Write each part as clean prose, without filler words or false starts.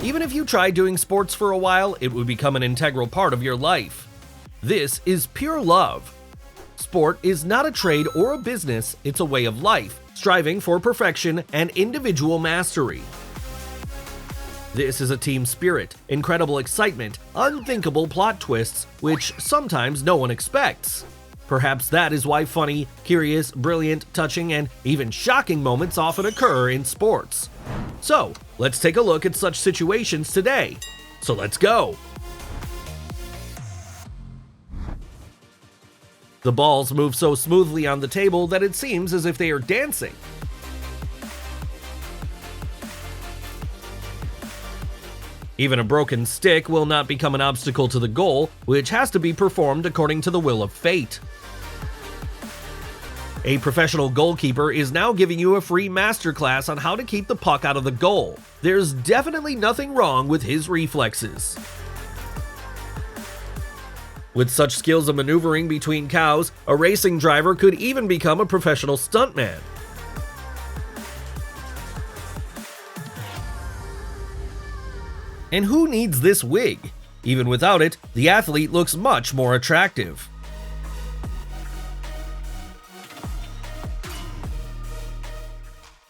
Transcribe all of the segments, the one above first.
Even if you tried doing sports for a while, it would become an integral part of your life. This is pure love. Sport is not a trade or a business, it's a way of life, striving for perfection and individual mastery. This is a team spirit, incredible excitement, unthinkable plot twists, which sometimes no one expects. Perhaps that is why funny, curious, brilliant, touching, and even shocking moments often occur in sports. So, let's take a look at such situations today. So let's go! The balls move so smoothly on the table that it seems as if they are dancing. Even a broken stick will not become an obstacle to the goal, which has to be performed according to the will of fate. A professional goalkeeper is now giving you a free masterclass on how to keep the puck out of the goal. There's definitely nothing wrong with his reflexes. With such skills of maneuvering between cows, a racing driver could even become a professional stuntman. And who needs this wig? Even without it, the athlete looks much more attractive.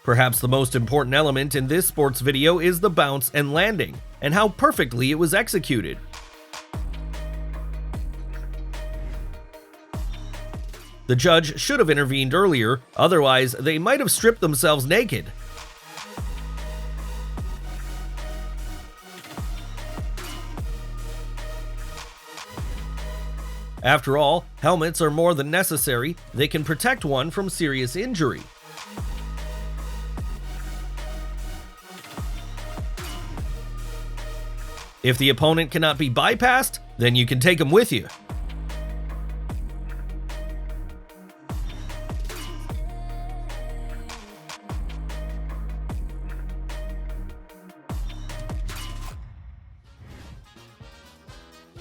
Perhaps the most important element in this sports video is the bounce and landing, and how perfectly it was executed. The judge should have intervened earlier, otherwise they might have stripped themselves naked. After all, helmets are more than necessary, they can protect one from serious injury. If the opponent cannot be bypassed, then you can take them with you.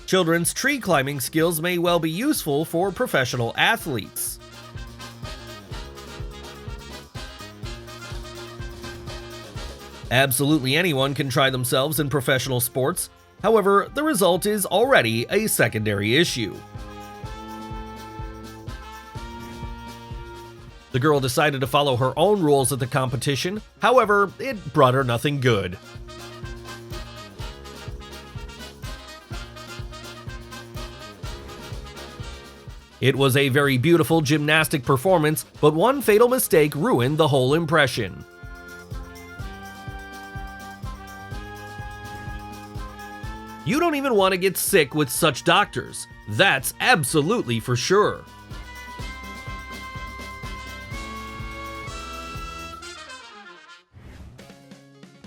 Children's tree climbing skills may well be useful for professional athletes. Absolutely anyone can try themselves in professional sports, however, the result is already a secondary issue. The girl decided to follow her own rules at the competition, however, it brought her nothing good. It was a very beautiful gymnastic performance, but one fatal mistake ruined the whole impression. You don't even want to get sick with such doctors. That's absolutely for sure.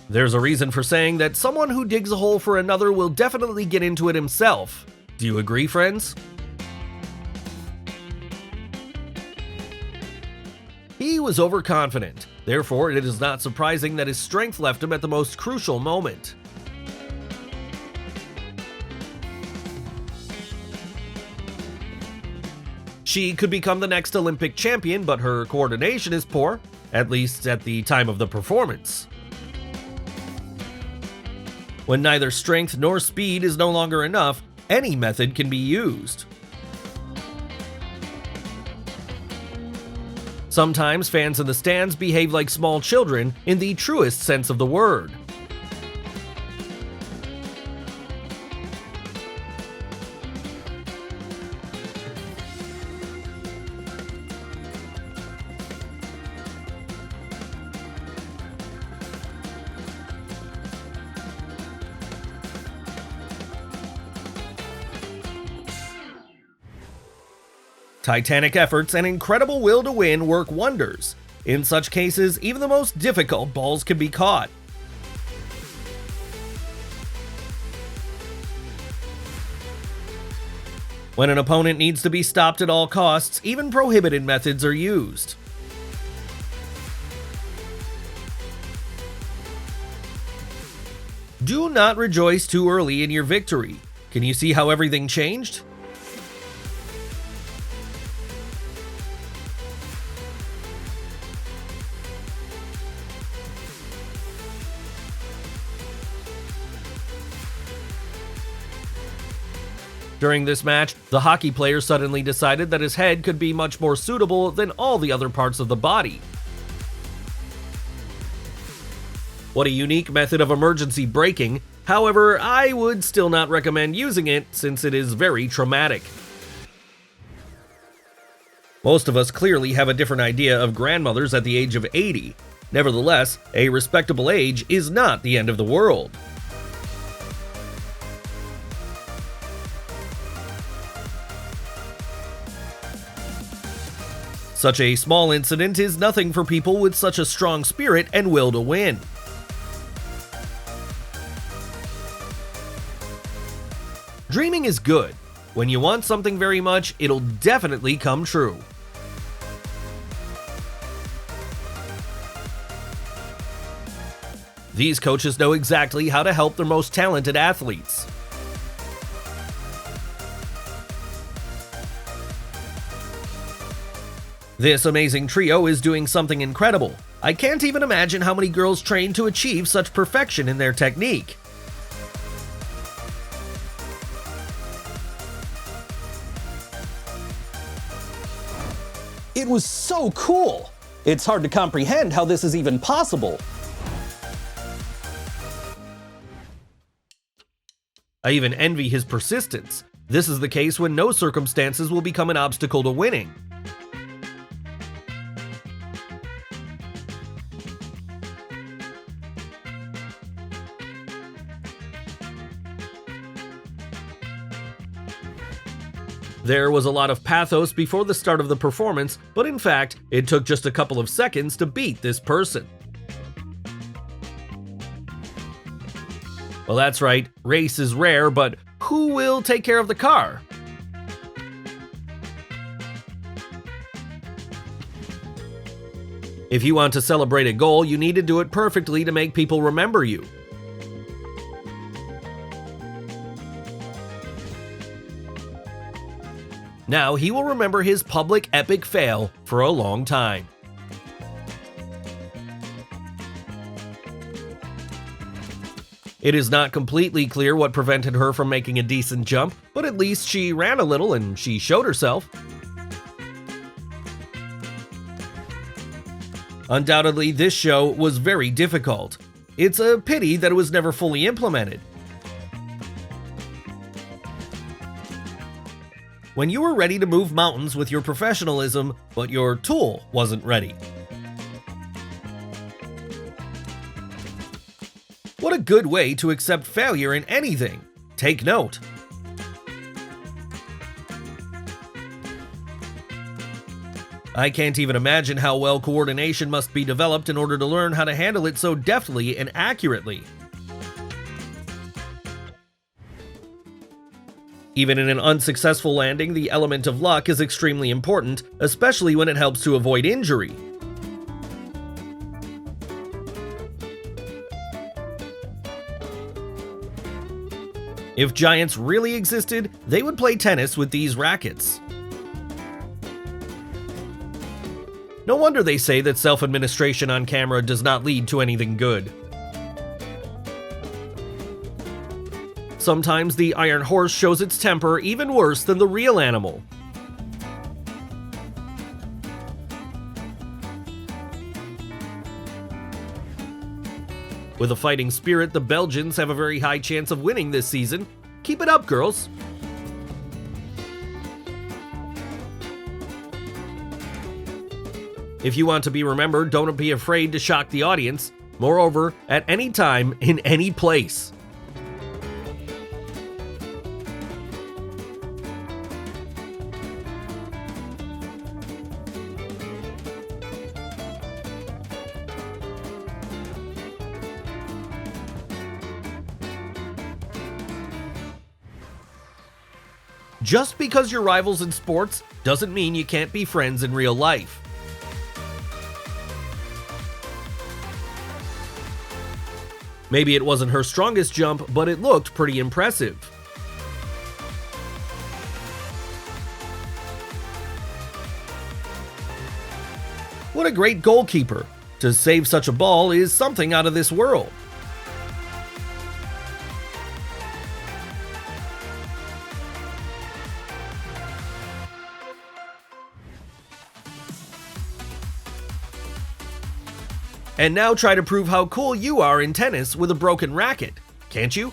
There's a reason for saying that someone who digs a hole for another will definitely get into it himself. Do you agree, friends? He was overconfident, therefore it is not surprising that his strength left him at the most crucial moment. She could become the next Olympic champion, but her coordination is poor, at least at the time of the performance. When neither strength nor speed is no longer enough, any method can be used. Sometimes fans in the stands behave like small children in the truest sense of the word. Titanic efforts and incredible will to win work wonders. In such cases, even the most difficult balls can be caught. When an opponent needs to be stopped at all costs, even prohibited methods are used. Do not rejoice too early in your victory. Can you see how everything changed? During this match, the hockey player suddenly decided that his head could be much more suitable than all the other parts of the body. What a unique method of emergency braking. However, I would still not recommend using it since it is very traumatic. Most of us clearly have a different idea of grandmothers at the age of 80. Nevertheless, a respectable age is not the end of the world. Such a small incident is nothing for people with such a strong spirit and will to win. Dreaming is good. When you want something very much, it'll definitely come true. These coaches know exactly how to help their most talented athletes. This amazing trio is doing something incredible. I can't even imagine how many girls train to achieve such perfection in their technique. It was so cool! It's hard to comprehend how this is even possible. I even envy his persistence. This is the case when no circumstances will become an obstacle to winning. There was a lot of pathos before the start of the performance, but in fact, it took just a couple of seconds to beat this person. Well, that's right, race is rare, but who will take care of the car? If you want to celebrate a goal, you need to do it perfectly to make people remember you. Now he will remember his public epic fail for a long time. It is not completely clear what prevented her from making a decent jump, but at least she ran a little and she showed herself. Undoubtedly, this show was very difficult. It's a pity that it was never fully implemented. When you were ready to move mountains with your professionalism, but your tool wasn't ready. What a good way to accept failure in anything. Take note. I can't even imagine how well coordination must be developed in order to learn how to handle it so deftly and accurately. Even in an unsuccessful landing, the element of luck is extremely important, especially when it helps to avoid injury. If giants really existed, they would play tennis with these rackets. No wonder they say that self-administration on camera does not lead to anything good. Sometimes the iron horse shows its temper even worse than the real animal. With a fighting spirit, the Belgians have a very high chance of winning this season. Keep it up, girls! If you want to be remembered, don't be afraid to shock the audience. Moreover, at any time, in any place. Just because you're rivals in sports doesn't mean you can't be friends in real life. Maybe it wasn't her strongest jump, but it looked pretty impressive. What a great goalkeeper! To save such a ball is something out of this world. And now try to prove how cool you are in tennis with a broken racket, can't you?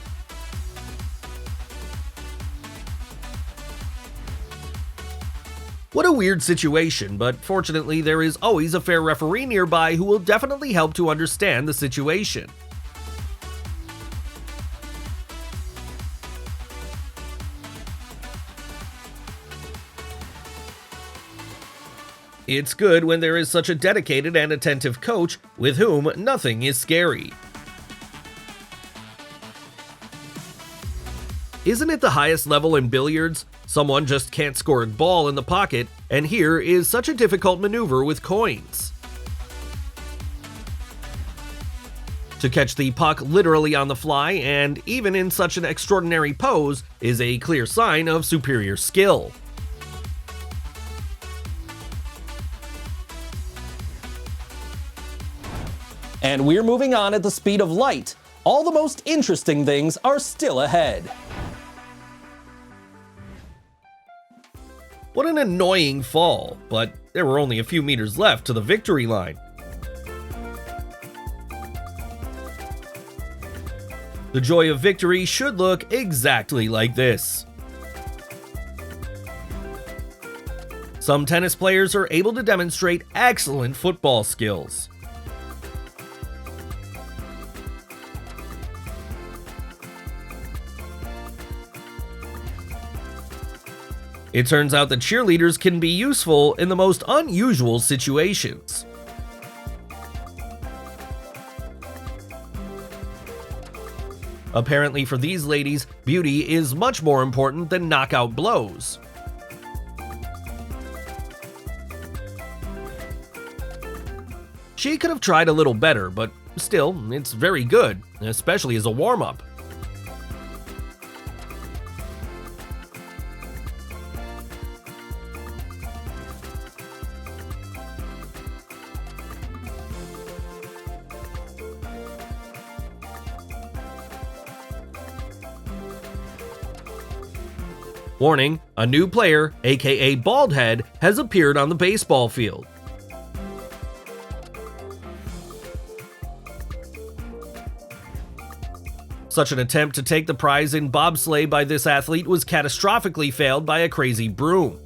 What a weird situation, but fortunately there is always a fair referee nearby who will definitely help to understand the situation. It's good when there is such a dedicated and attentive coach with whom nothing is scary. Isn't it the highest level in billiards? Someone just can't score a ball in the pocket, and here is such a difficult maneuver with coins. To catch the puck literally on the fly, and even in such an extraordinary pose, is a clear sign of superior skill. And we're moving on at the speed of light. All the most interesting things are still ahead. What an annoying fall, but there were only a few meters left to the victory line. The joy of victory should look exactly like this. Some tennis players are able to demonstrate excellent football skills. It turns out that cheerleaders can be useful in the most unusual situations. Apparently for these ladies, beauty is much more important than knockout blows. She could have tried a little better, but still, it's very good, especially as a warm-up. Warning, a new player, aka Baldhead, has appeared on the baseball field. Such an attempt to take the prize in bobsleigh by this athlete was catastrophically failed by a crazy broom.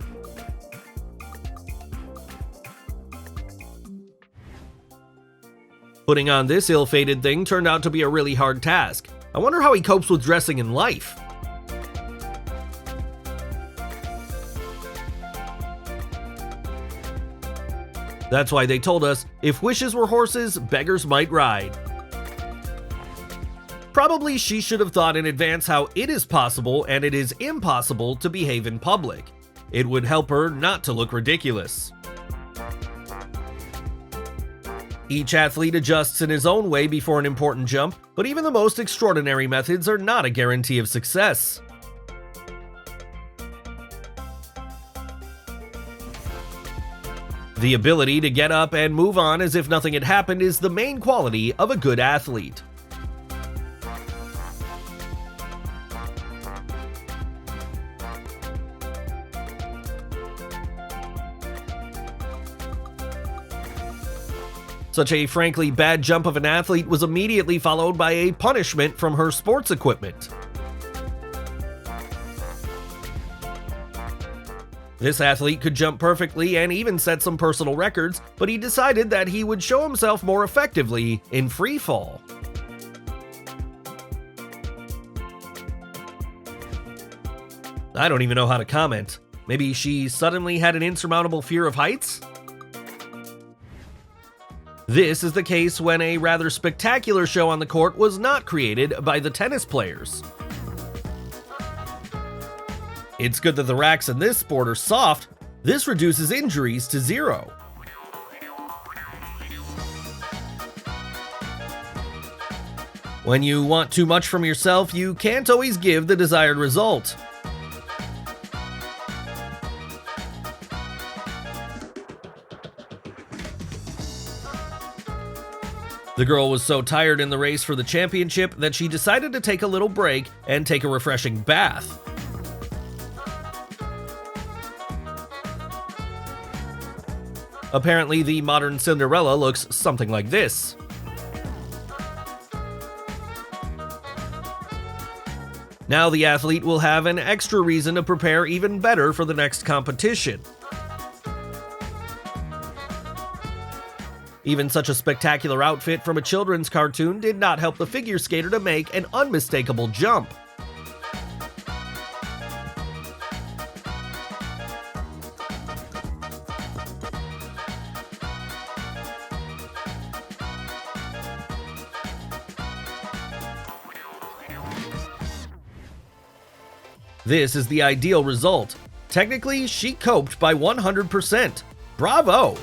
Putting on this ill-fated thing turned out to be a really hard task. I wonder how he copes with dressing in life. That's why they told us, if wishes were horses, beggars might ride. Probably she should have thought in advance how it is possible and it is impossible to behave in public. It would help her not to look ridiculous. Each athlete adjusts in his own way before an important jump, but even the most extraordinary methods are not a guarantee of success. The ability to get up and move on as if nothing had happened is the main quality of a good athlete. Such a frankly bad jump of an athlete was immediately followed by a punishment from her sports equipment. This athlete could jump perfectly and even set some personal records, but he decided that he would show himself more effectively in free fall. I don't even know how to comment. Maybe she suddenly had an insurmountable fear of heights? This is the case when a rather spectacular show on the court was not created by the tennis players. It's good that the racks in this sport are soft. This reduces injuries to zero. When you want too much from yourself, you can't always give the desired result. The girl was so tired in the race for the championship that she decided to take a little break and take a refreshing bath. Apparently, the modern Cinderella looks something like this. Now the athlete will have an extra reason to prepare even better for the next competition. Even such a spectacular outfit from a children's cartoon did not help the figure skater to make an unmistakable jump. This is the ideal result. Technically, she coped by 100%. Bravo!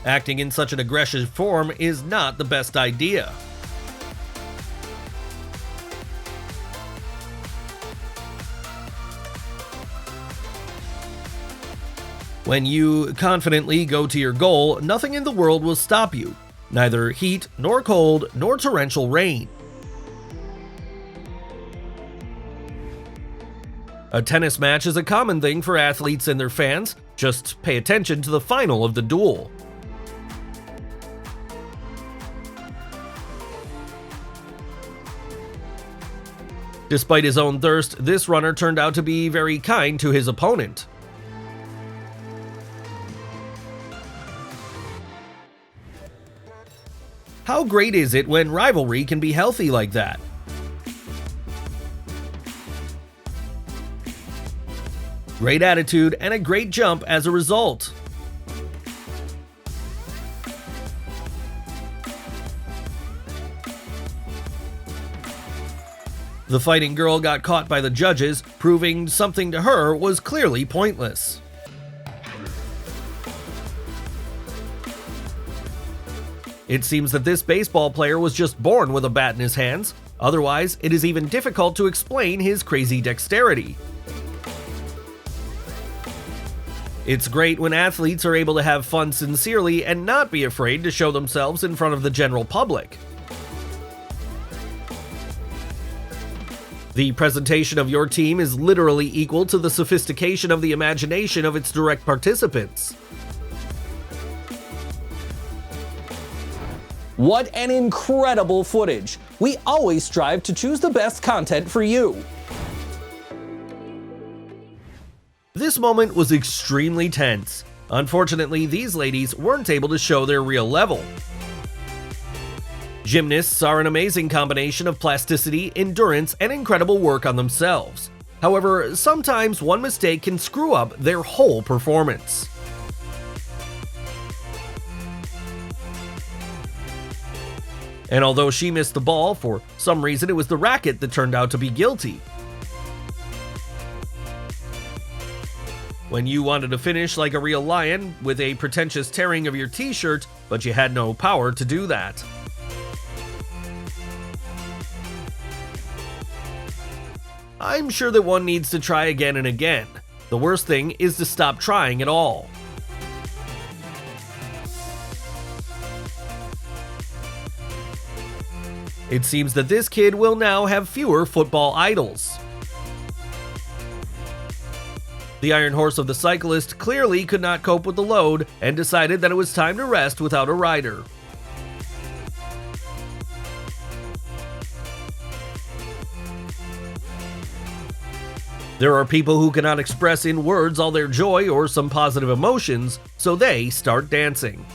Acting in such an aggressive form is not the best idea. When you confidently go to your goal, nothing in the world will stop you. Neither heat, nor cold, nor torrential rain. A tennis match is a common thing for athletes and their fans. Just pay attention to the final of the duel. Despite his own thirst, this runner turned out to be very kind to his opponent. How great is it when rivalry can be healthy like that? Great attitude and a great jump as a result. The fighting girl got caught by the judges, proving something to her was clearly pointless. It seems that this baseball player was just born with a bat in his hands. Otherwise, it is even difficult to explain his crazy dexterity. It's great when athletes are able to have fun sincerely and not be afraid to show themselves in front of the general public. The presentation of your team is literally equal to the sophistication of the imagination of its direct participants. What an incredible footage! We always strive to choose the best content for you. This moment was extremely tense. Unfortunately, these ladies weren't able to show their real level. Gymnasts are an amazing combination of plasticity, endurance, and incredible work on themselves. However, sometimes one mistake can screw up their whole performance. And although she missed the ball, for some reason it was the racket that turned out to be guilty. When you wanted to finish like a real lion with a pretentious tearing of your t-shirt, but you had no power to do that. I'm sure that one needs to try again and again. The worst thing is to stop trying at all. It seems that this kid will now have fewer football idols. The Iron Horse of the cyclist clearly could not cope with the load and decided that it was time to rest without a rider. There are people who cannot express in words all their joy or some positive emotions, so they start dancing.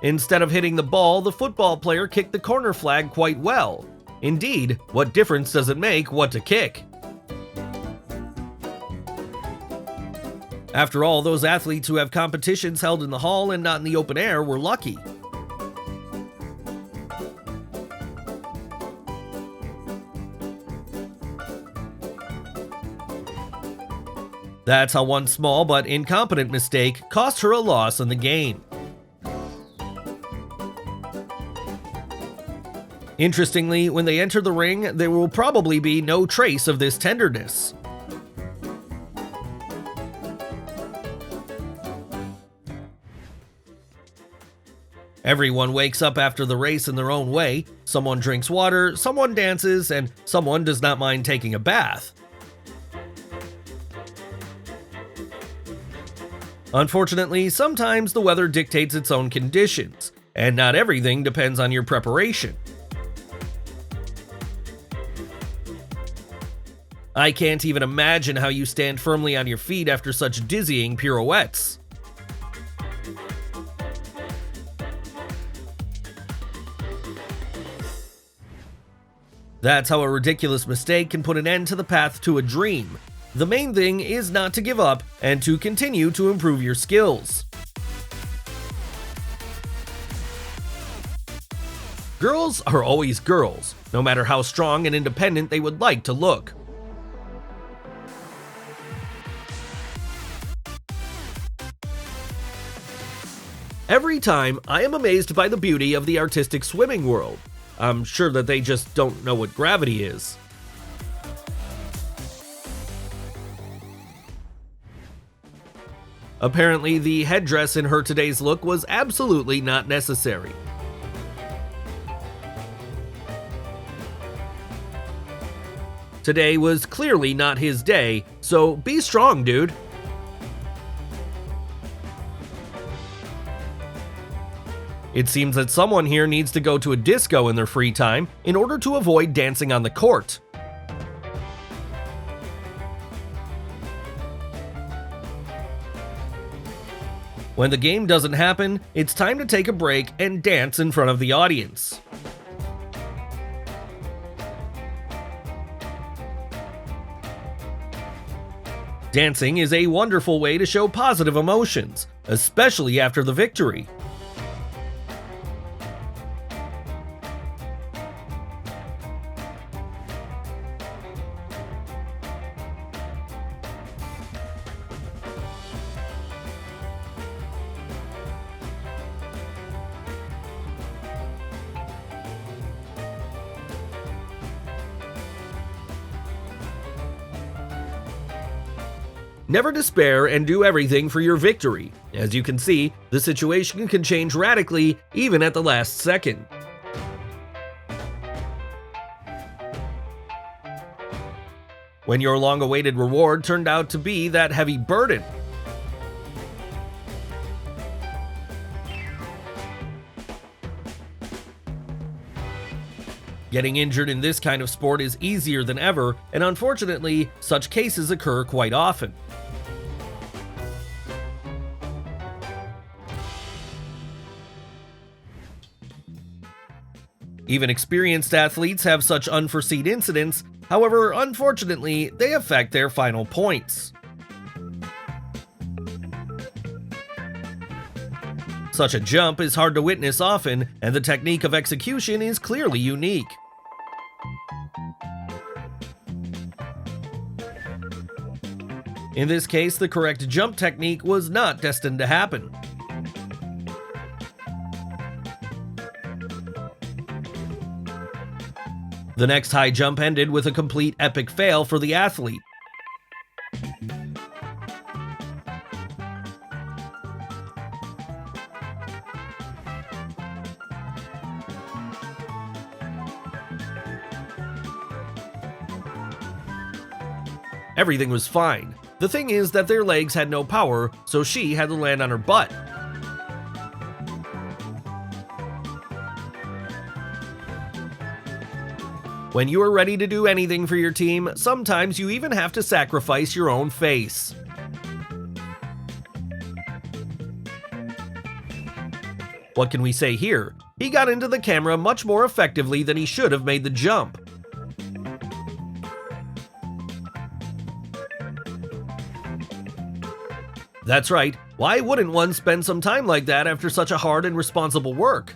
Instead of hitting the ball, the football player kicked the corner flag quite well. Indeed, what difference does it make what to kick? After all, those athletes who have competitions held in the hall and not in the open air were lucky. That's how one small but incompetent mistake cost her a loss in the game. Interestingly, when they enter the ring, there will probably be no trace of this tenderness. Everyone wakes up after the race in their own way. Someone drinks water, someone dances, and someone does not mind taking a bath. Unfortunately, sometimes the weather dictates its own conditions, and not everything depends on your preparation. I can't even imagine how you stand firmly on your feet after such dizzying pirouettes. That's how a ridiculous mistake can put an end to the path to a dream. The main thing is not to give up and to continue to improve your skills. Girls are always girls, no matter how strong and independent they would like to look. Every time, I am amazed by the beauty of the artistic swimming world. I'm sure that they just don't know what gravity is. Apparently, the headdress in her today's look was absolutely not necessary. Today was clearly not his day, so be strong, dude. It seems that someone here needs to go to a disco in their free time in order to avoid dancing on the court. When the game doesn't happen, it's time to take a break and dance in front of the audience. Dancing is a wonderful way to show positive emotions, especially after the victory. Never despair and do everything for your victory. As you can see, the situation can change radically even at the last second. When your long-awaited reward turned out to be that heavy burden. Getting injured in this kind of sport is easier than ever, and unfortunately, such cases occur quite often. Even experienced athletes have such unforeseen incidents, however, unfortunately, they affect their final points. Such a jump is hard to witness often, and the technique of execution is clearly unique. In this case, the correct jump technique was not destined to happen. The next high jump ended with a complete epic fail for the athlete. Everything was fine. The thing is that their legs had no power, so she had to land on her butt. When you are ready to do anything for your team, sometimes you even have to sacrifice your own face. What can we say here? He got into the camera much more effectively than he should have made the jump. That's right, why wouldn't one spend some time like that after such a hard and responsible work?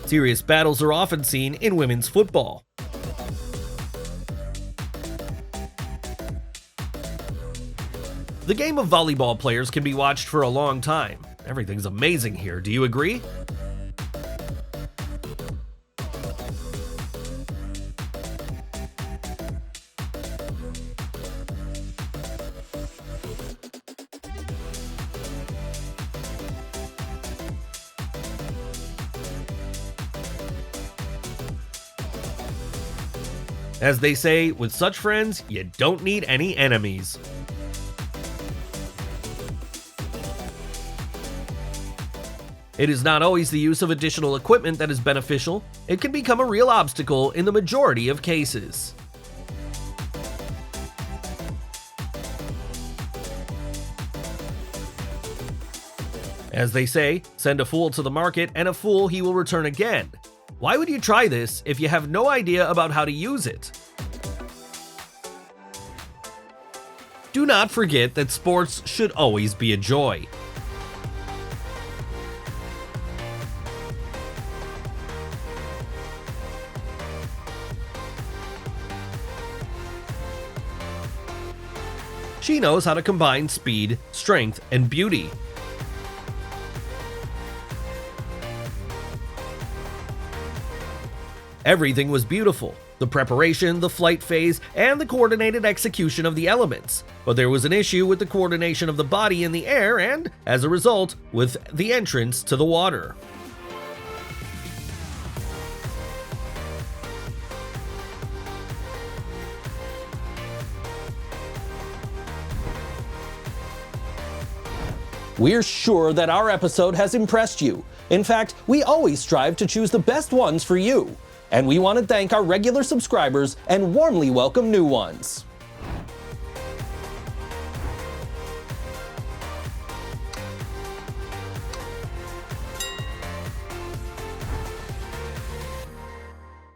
Serious battles are often seen in women's football. The game of volleyball players can be watched for a long time. Everything's amazing here, do you agree? As they say, with such friends, you don't need any enemies. It is not always the use of additional equipment that is beneficial. It can become a real obstacle in the majority of cases. As they say, send a fool to the market and a fool he will return again. Why would you try this if you have no idea about how to use it? Do not forget that sports should always be a joy. She knows how to combine speed, strength, and beauty. Everything was beautiful: the preparation, the flight phase, and the coordinated execution of the elements. But there was an issue with the coordination of the body in the air and, as a result, with the entrance to the water. We're sure that our episode has impressed you. In fact, we always strive to choose the best ones for you. And we want to thank our regular subscribers and warmly welcome new ones.